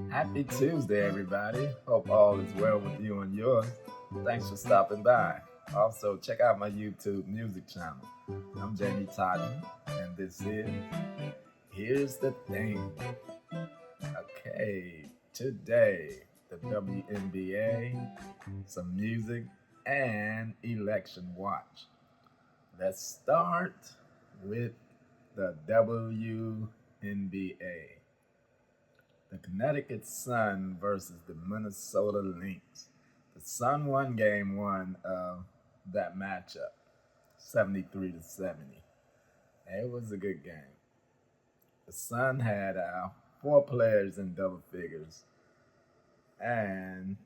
Happy Tuesday, everybody. Hope all is well with you and yours. Thanks for stopping by. Also, check out my YouTube music channel. I'm Jamie Totten, and this is Here's the Thing. Okay, today, the WNBA, some music, and election watch. Let's start with the WNBA. The Connecticut Sun versus the Minnesota Lynx. The Sun won game one of that matchup, 73 to 70. It was a good game. The Sun had four players in double figures, and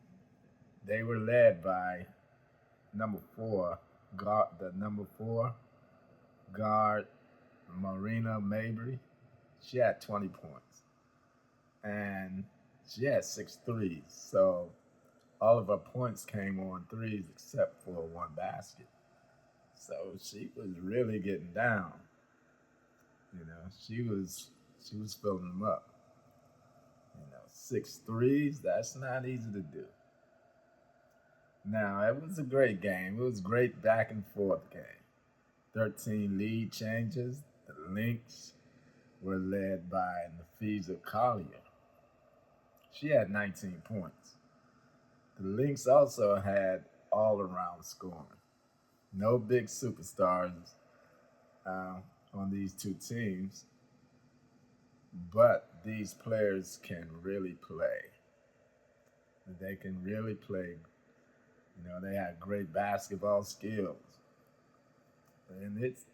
they were led by number four, the number four guard, Marina Mabry. She had 20 points, and she had six threes. So all of her points came on threes except for one basket. So she was really getting down. She was filling them up. Six threes, that's not easy to do. Now, it was a great game. It was great back and forth game. 13 lead changes. The Lynx were led by Nafisa Collier. She had 19 points. The Lynx also had all around scoring. No big superstars on these two teams, but these players can really play. They can really play. They have great basketball skills, and it's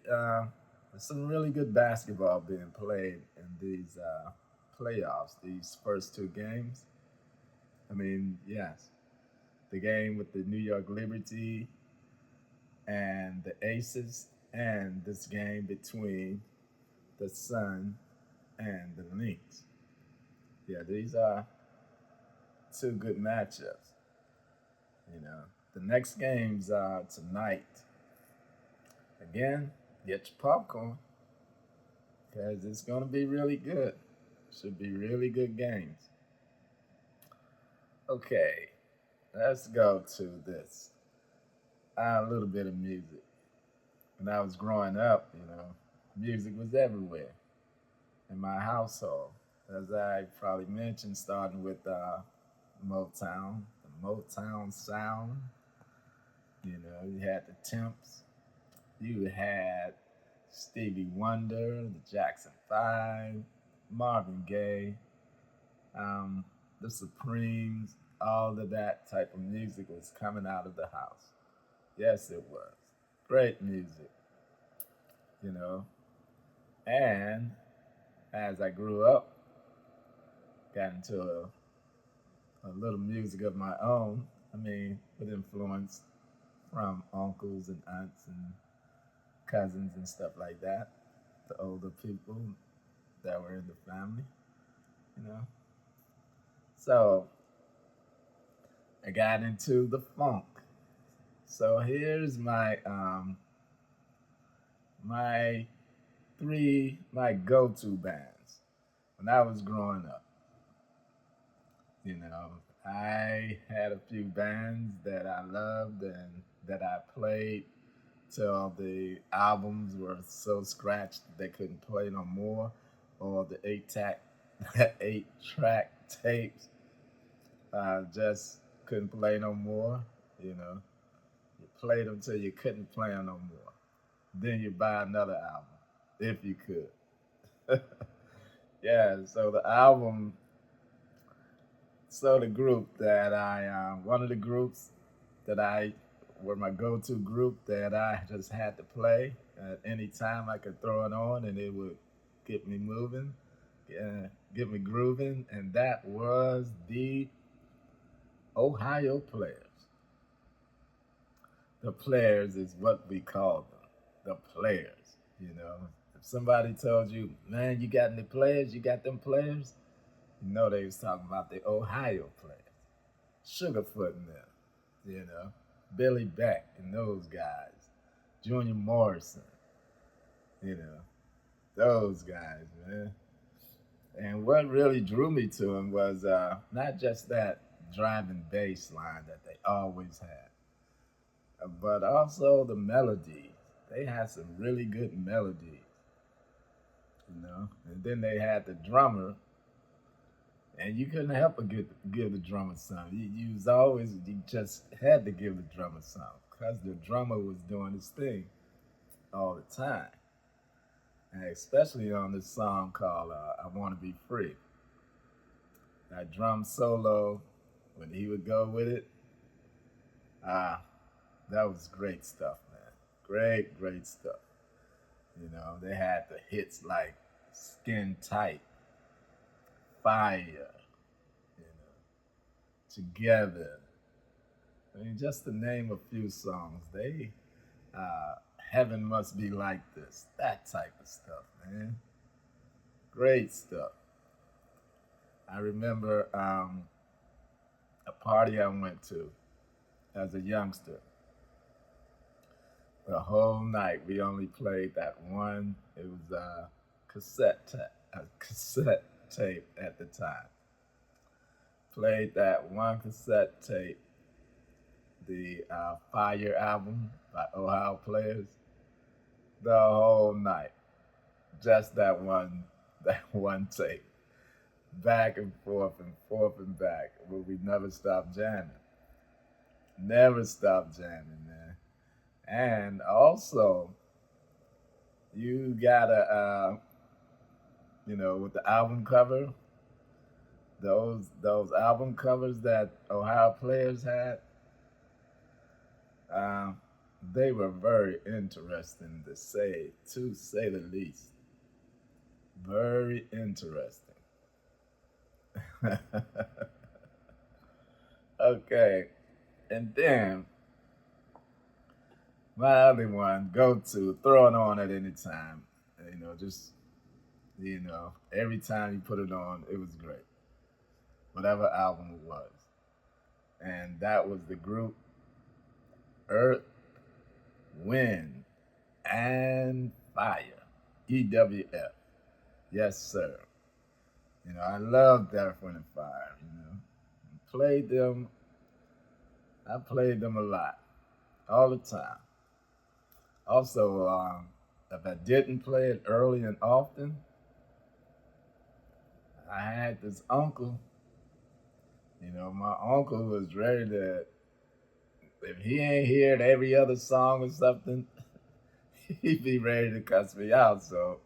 some really good basketball being played in these playoffs. These first two games. I mean, yes, the game with the New York Liberty and the Aces, and this game between the Sun and the Lynx. Yeah, these are two good matchups. The next games are tonight. Again, get your popcorn because it's going to be really good. Should be really good games. Okay, let's go to this. A little bit of music. When I was growing up, music was everywhere in my household. As I probably mentioned, starting with Motown, the Motown sound. You had the Temps. You had Stevie Wonder, the Jackson Five, Marvin Gaye, the Supremes. All of that type of music was coming out of the house. Yes, it was. Great music, you know. And as I grew up, got into a little music of my own. I mean, with influence from uncles and aunts and cousins and stuff like that, the older people that were in the family, you know. So I got into the funk. So here's my my go-to bands when I was growing up. You know, I had a few bands that I loved and that I played till the albums were so scratched they couldn't play no more, or the eight track tapes just couldn't play no more. You know, you played them till you couldn't play them no more. Then you buy another album if you could. Yeah, so the album, so the group that one of the groups that I were my go-to group that I just had to play at any time. I could throw it on and it would get me moving, get me grooving, and that was the Ohio Players. The Players is what we call them, the Players. If somebody told you, man, you got any players? You got them players? They was talking about the Ohio Players. Sugarfoot and them, Billy Beck and those guys, Junior Morrison, you know, those guys, man. And what really drew me to him was not just that driving bass line that they always had, but also the melodies. They had some really good melodies, you know. And then they had the drummer, and you couldn't help but give the drummer some. You was always you just had to give the drummer some because the drummer was doing his thing all the time, and especially on this song called "I Want to Be Free." That drum solo, when he would go with it, ah, that was great stuff, man. Great, great stuff. You know, they had the hits like "Skin Tight," "Fire," you know, "Together." I mean, just to name a few songs, they uh, "Heaven Must Be Like This," that type of stuff, man. Great stuff. I remember a party I went to as a youngster. The whole night we only played that one. It was a cassette tape at the time. Played that one cassette tape, the Fire album by Ohio Players, the whole night. Just that one, that one tape, back and forth and back. But we never stopped jamming. Never stopped jamming, man. And also, you gotta, you know, with the album cover, those album covers that Ohio Players had, um, they were very interesting to say the least. Very interesting. Okay, and then my other one, go to, throw it on at any time. You know, just every time you put it on, it was great. Whatever album it was, and that was the group Earth, Wind, and Fire. EWF. Yes, sir. You know, I loved Earth, Wind, and Fire. You know, played them. I played them a lot, all the time. Also, if I didn't play it early and often, I had this uncle. You know, my uncle was ready to. If he ain't heard every other song or something, he'd be ready to cuss me out. So,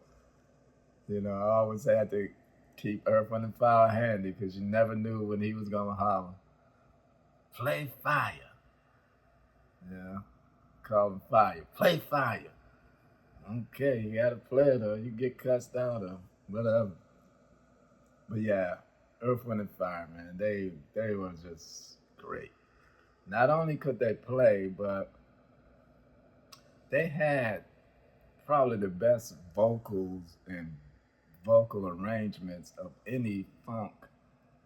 you know, I always had to keep Earth, Wind, and Fire handy because you never knew when he was gonna holler. Play Fire. Yeah, call him Fire. Play Fire. Okay, you gotta play it or you get cussed out or whatever. But yeah, Earth, Wind, and Fire, man, they were just great. Not only could they play, but they had probably the best vocals and vocal arrangements of any funk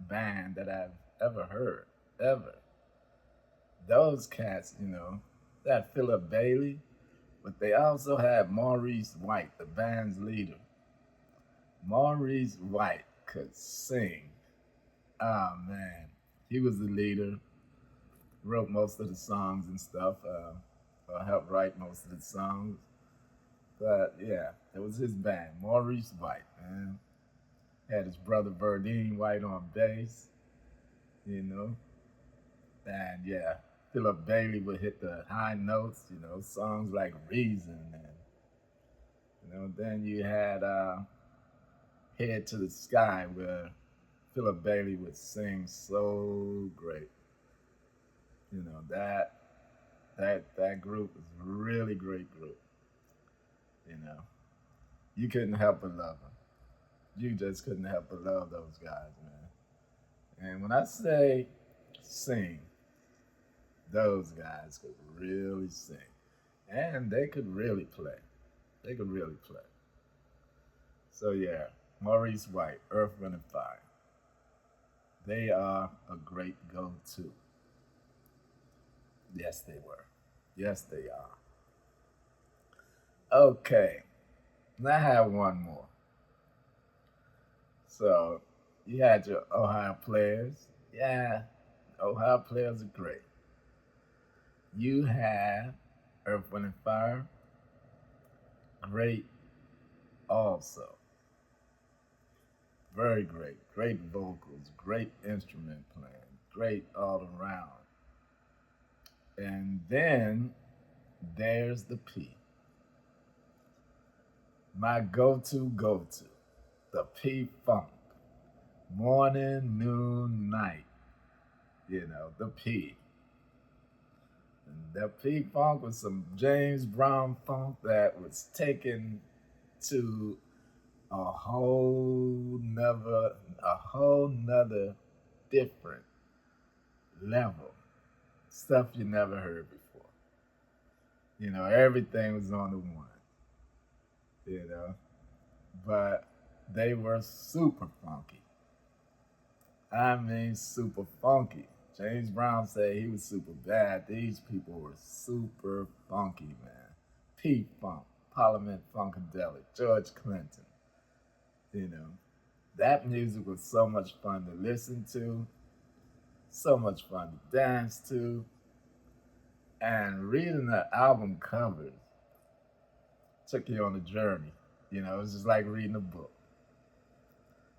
band that I've ever heard, ever. Those cats, you know, that Philip Bailey, but they also had Maurice White, the band's leader. Maurice White could sing. Oh man, he was the leader. Wrote most of the songs and stuff, or helped write most of the songs. But yeah, it was his band, Maurice White, man. Had his brother Verdine White on bass, you know. And yeah, Philip Bailey would hit the high notes, you know, songs like Reason and then you had Head to the Sky where Philip Bailey would sing so great. You know, that group was a really great group, you know. You couldn't help but love them. You just couldn't help but love those guys, man. And when I say sing, those guys could really sing. And they could really play. They could really play. So yeah, Maurice White, Earth, Wind, and Fire. They are a great go-to. Yes, they were. Yes, they are. Okay, now I have one more. So you had your Ohio players. Yeah, Ohio players are great. You have Earth, Wind, and Fire, great also. Very great. Great vocals, great instrument playing, great all around. And then there's the P. My go to, the P Funk. Morning, noon, night. The P. And the P Funk was some James Brown funk that was taken to a whole nother different level. Stuff you never heard before. Everything was on the one, you know. But they were super funky. I mean, super funky. James Brown said he was super bad. These people were super funky, man. P Funk, Parliament Funkadelic, George Clinton. You know, that music was so much fun to listen to, so much fun to dance to, and reading the album covers took you on a journey. It was just like reading a book.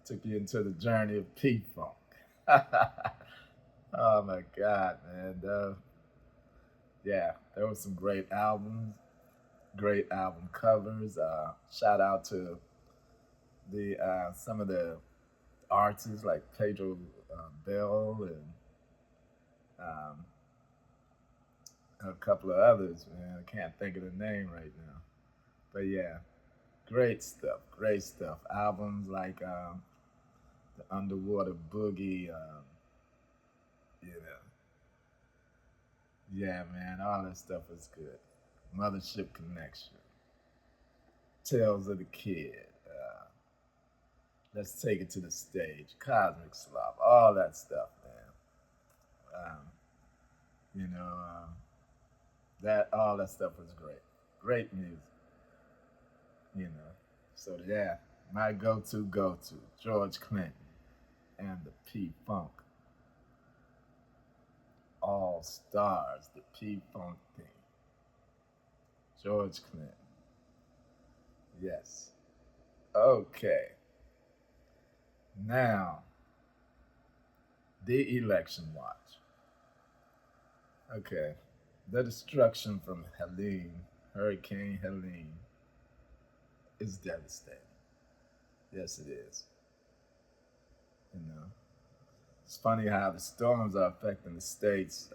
Took you into the journey of P Funk. Oh my God, man. Yeah, there were some great album covers. Shout out to the some of the artists like Pedro Bell and um, a couple of others. Man, I can't think of the name right now. But yeah, great stuff. Great stuff. Albums like the Underwater Boogie. You know, yeah, man, all that stuff is good. Mothership Connection, Tales of the Kid. Let's take it to the stage. Cosmic Slop, all that stuff, man. You know, that all that stuff was great. Great music, you know. So yeah, my go to George Clinton and the P Funk All Stars, the P Funk thing. George Clinton. Yes. Okay. Now, the election watch. Okay. The destruction from Hurricane Helene, is devastating. Yes, it is. You know, it's funny how the storms are affecting the states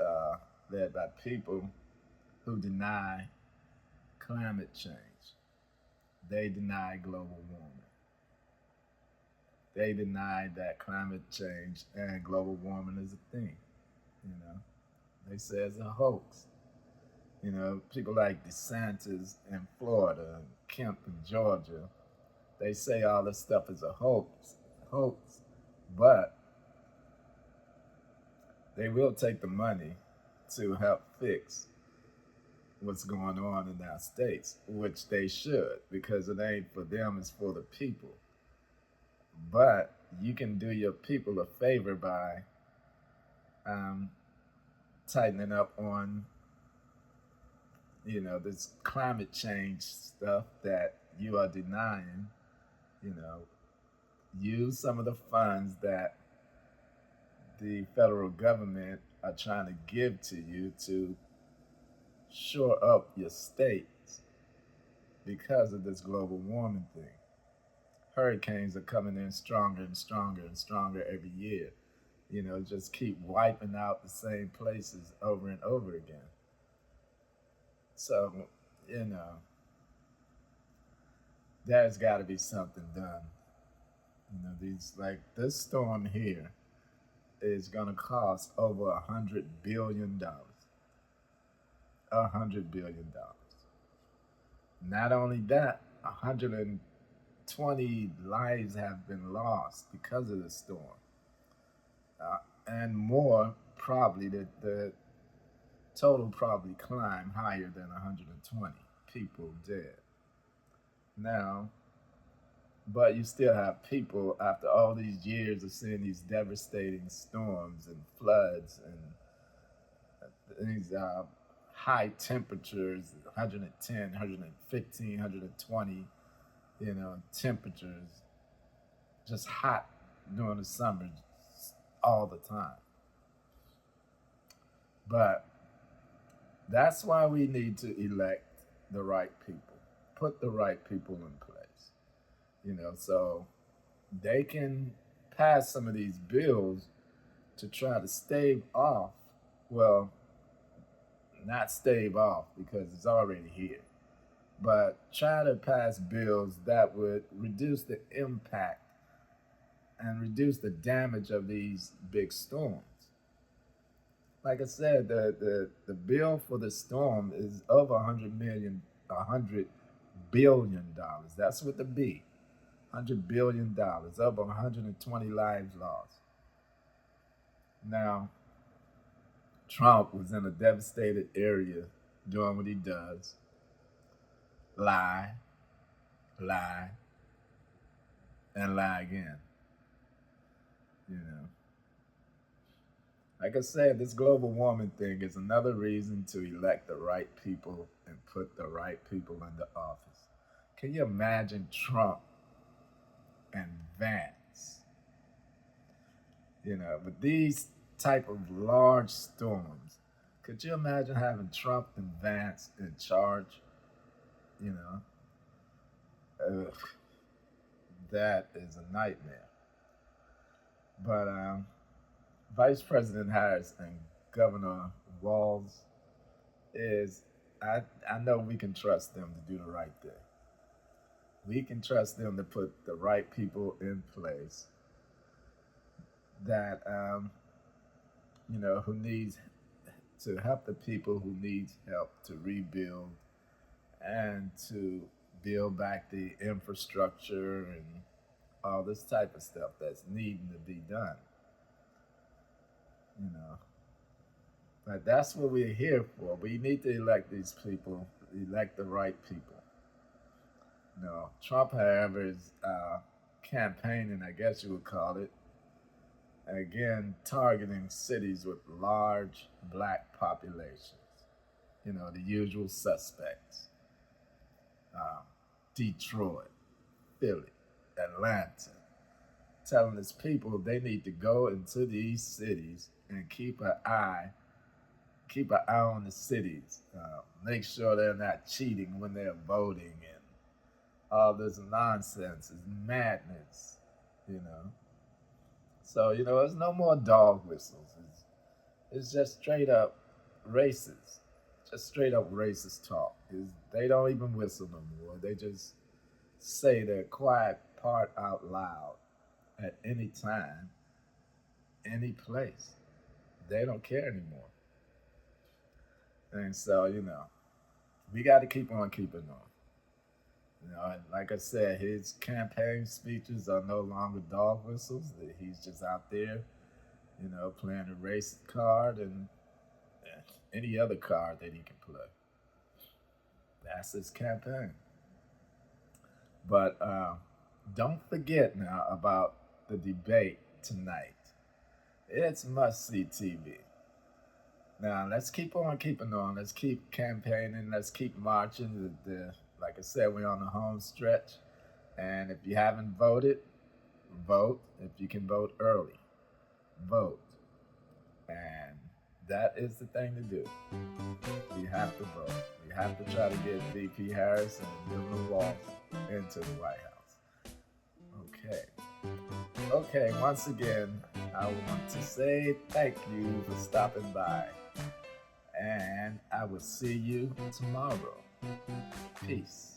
led by people who deny climate change. They deny global warming. They deny that climate change and global warming is a thing. You know, they say it's a hoax. People like DeSantis in Florida and Kemp in Georgia, they say all this stuff is a hoax, but they will take the money to help fix what's going on in our states, which they should, because it ain't for them, it's for the people. But you can do your people a favor by um, tightening up on, this climate change stuff that you are denying. You know, use some of the funds that the federal government are trying to give to you to shore up your states because of this global warming thing. Hurricanes are coming in stronger and stronger and stronger every year. Just keep wiping out the same places over and over again. So, you know, there's got to be something done. These like this storm here is gonna cost over $100 billion. $100 billion. Not only that, 120 lives have been lost because of the storm, and more probably. The total probably climb higher than 120 people dead. Now, But you still have people after all these years of seeing these devastating storms and floods and these high temperatures, 110, 115, 120, temperatures, just hot during the summer all the time. But that's why we need to elect the right people, put the right people in place, so they can pass some of these bills to try to stave off, well, not stave off because it's already here, but try to pass bills that would reduce the impact and reduce the damage of these big storms. Like I said, the bill for the storm is over 100 million, $100 billion. That's with the B. $100 billion, over 120 lives lost. Now, Trump was in a devastated area doing what he does. Lie, lie, and lie again. You know. Like I said, this global warming thing is another reason to elect the right people and put the right people into office. Can you imagine Trump and Vance? With these type of large storms, could you imagine having Trump and Vance in charge? You know, Ugh, that is a nightmare. But Vice President Harris and Governor Walz is, I know we can trust them to do the right thing. We can trust them to put the right people in place that who needs to help the people who needs help to rebuild and to build back the infrastructure and all this type of stuff that's needing to be done. You know, but that's what we're here for. We need to elect these people, elect the right people. Trump, however, is campaigning, I guess you would call it, again, targeting cities with large black populations. The usual suspects: um, Detroit, Philly, Atlanta, telling his people they need to go into these cities and keep an eye on the cities. Make sure they're not cheating when they're voting and all this nonsense is madness. You know. So it's no more dog whistles. It's just straight up racist, just straight up racist talk. They don't even whistle no more. They just say their quiet part out loud at any time, any place. They don't care anymore. And so, we got to keep on keeping on. And like I said, his campaign speeches are no longer dog whistles. He's just out there, playing a race card and any other card that he can play. That's his campaign. But don't forget now about the debate tonight. It's must see TV. Now let's keep on keeping on. Let's keep campaigning. Let's keep marching. Like I said, we're on the home stretch. And if you haven't voted, vote. If you can vote early, vote. And that is the thing to do. We have to vote. We have to try to get VP Harris and Governor Walz into the White House. Okay. Okay, once again, I want to say thank you for stopping by. And I will see you tomorrow. Peace.